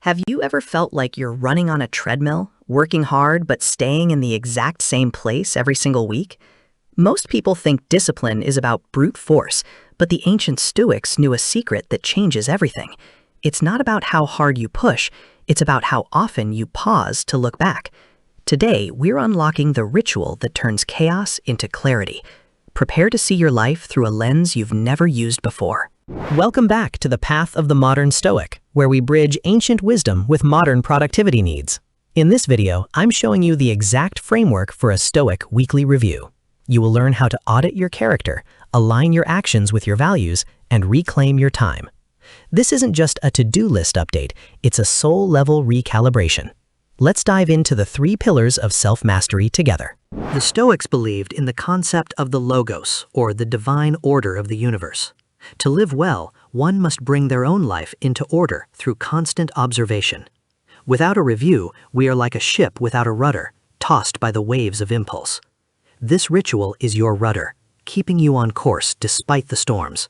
Have you ever felt like you're running on a treadmill, working hard but staying in the exact same place every single week? Most people think discipline is about brute force, but the ancient Stoics knew a secret that changes everything. It's not about how hard you push, it's about how often you pause to look back. Today, we're unlocking the ritual that turns chaos into clarity. Prepare to see your life through a lens you've never used before. Welcome back to the path of the modern Stoic, where we bridge ancient wisdom with modern productivity needs. In this video, I'm showing you the exact framework for a Stoic weekly review. You will learn how to audit your character, align your actions with your values, and reclaim your time. This isn't just a to-do list update, it's a soul-level recalibration. Let's dive into the 3 pillars of self-mastery together. The Stoics believed in the concept of the logos, or the divine order of the universe. To live well, one must bring their own life into order through constant observation. Without a review, we are like a ship without a rudder, tossed by the waves of impulse. This ritual is your rudder, keeping you on course despite the storms.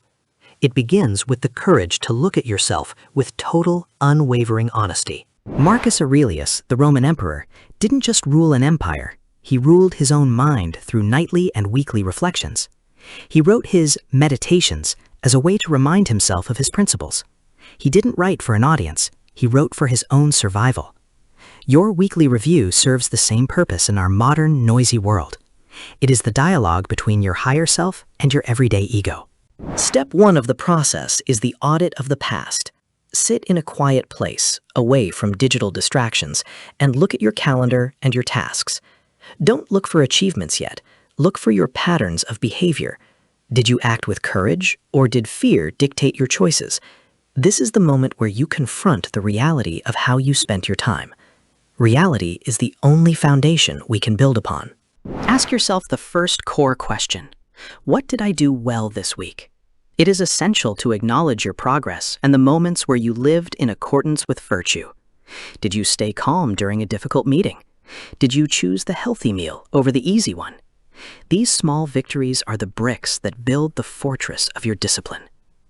It begins with the courage to look at yourself with total, unwavering honesty. Marcus Aurelius, the Roman emperor, didn't just rule an empire. He ruled his own mind through nightly and weekly reflections. He wrote his Meditations as a way to remind himself of his principles. He didn't write for an audience, he wrote for his own survival. Your weekly review serves the same purpose in our modern, noisy world. It is the dialogue between your higher self and your everyday ego. Step 1 of the process is the audit of the past. Sit in a quiet place, away from digital distractions, and look at your calendar and your tasks. Don't look for achievements yet. Look for your patterns of behavior. Did you act with courage, or did fear dictate your choices? This is the moment where you confront the reality of how you spent your time. Reality is the only foundation we can build upon. Ask yourself the first core question. What did I do well this week? It is essential to acknowledge your progress and the moments where you lived in accordance with virtue. Did you stay calm during a difficult meeting? Did you choose the healthy meal over the easy one? These small victories are the bricks that build the fortress of your discipline.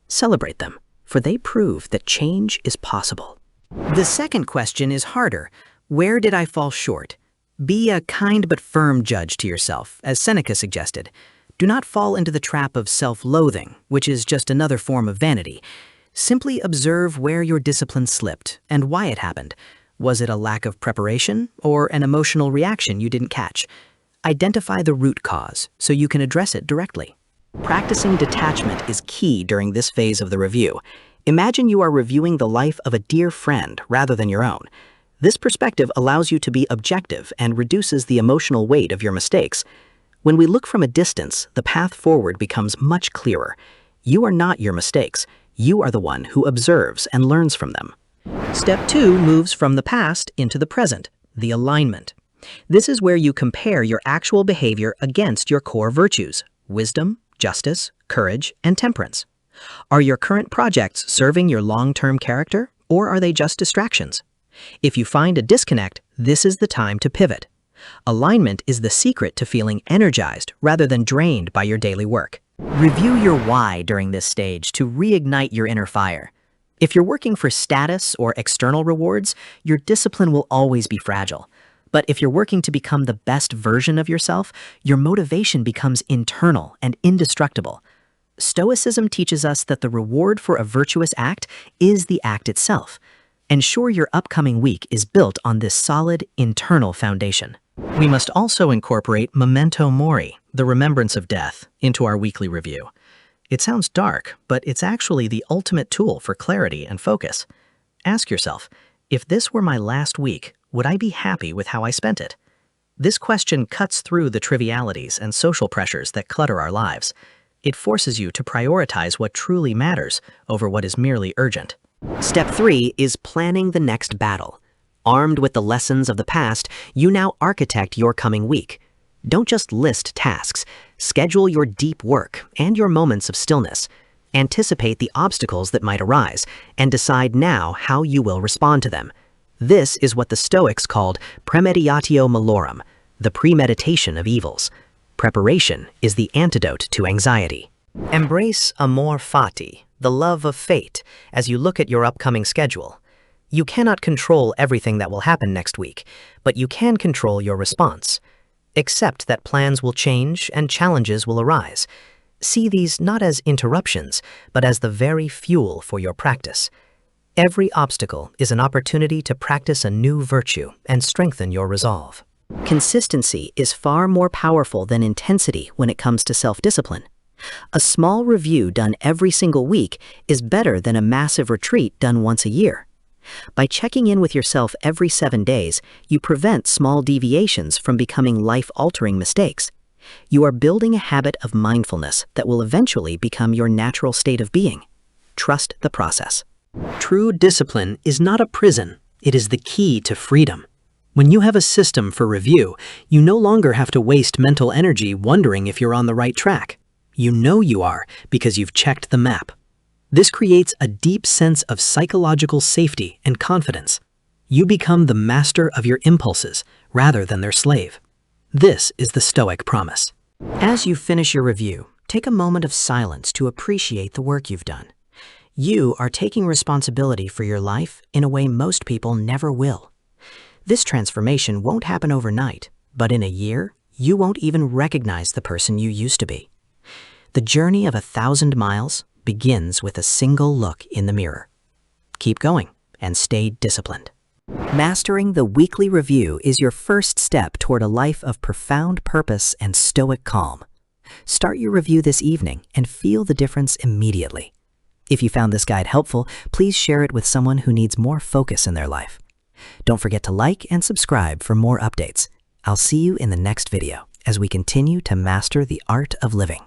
Celebrate them, for they prove that change is possible. The second question is harder. Where did I fall short? Be a kind but firm judge to yourself, as Seneca suggested. Do not fall into the trap of self-loathing, which is just another form of vanity. Simply observe where your discipline slipped and why it happened. Was it a lack of preparation or an emotional reaction you didn't catch? Identify the root cause so you can address it directly. Practicing detachment is key during this phase of the review. Imagine you are reviewing the life of a dear friend rather than your own. This perspective allows you to be objective and reduces the emotional weight of your mistakes. When we look from a distance, the path forward becomes much clearer. You are not your mistakes. You are the one who observes and learns from them. Step 2 moves from the past into the present, the alignment. This is where you compare your actual behavior against your core virtues: wisdom, justice, courage, and temperance. Are your current projects serving your long-term character, or are they just distractions? If you find a disconnect, this is the time to pivot. Alignment is the secret to feeling energized rather than drained by your daily work. Review your why during this stage to reignite your inner fire. If you're working for status or external rewards, your discipline will always be fragile. But if you're working to become the best version of yourself, your motivation becomes internal and indestructible. Stoicism teaches us that the reward for a virtuous act is the act itself. Ensure your upcoming week is built on this solid internal foundation. We must also incorporate memento mori, the remembrance of death, into our weekly review. It sounds dark, but it's actually the ultimate tool for clarity and focus. Ask yourself, if this were my last week, would I be happy with how I spent it? This question cuts through the trivialities and social pressures that clutter our lives. It forces you to prioritize what truly matters over what is merely urgent. Step 3 is planning the next battle. Armed with the lessons of the past, you now architect your coming week. Don't just list tasks. Schedule your deep work and your moments of stillness. Anticipate the obstacles that might arise and decide now how you will respond to them. This is what the Stoics called premeditatio malorum, the premeditation of evils. Preparation is the antidote to anxiety. Embrace amor fati, the love of fate, as you look at your upcoming schedule. You cannot control everything that will happen next week, but you can control your response. Accept that plans will change and challenges will arise. See these not as interruptions, but as the very fuel for your practice. Every obstacle is an opportunity to practice a new virtue and strengthen your resolve. Consistency is far more powerful than intensity when it comes to self-discipline. A small review done every single week is better than a massive retreat done once a year. By checking in with yourself every 7 days, you prevent small deviations from becoming life-altering mistakes. You are building a habit of mindfulness that will eventually become your natural state of being. Trust the process. True discipline is not a prison, it is the key to freedom. When you have a system for review, you no longer have to waste mental energy wondering if you're on the right track. You know you are because you've checked the map. This creates a deep sense of psychological safety and confidence. You become the master of your impulses rather than their slave. This is the Stoic promise. As you finish your review, take a moment of silence to appreciate the work you've done. You are taking responsibility for your life in a way most people never will. This transformation won't happen overnight, but in a year, you won't even recognize the person you used to be. The journey of 1,000 miles begins with a single look in the mirror. Keep going and stay disciplined. Mastering the weekly review is your first step toward a life of profound purpose and stoic calm. Start your review this evening and feel the difference immediately. If you found this guide helpful, please share it with someone who needs more focus in their life. Don't forget to like and subscribe for more updates. I'll see you in the next video as we continue to master the art of living.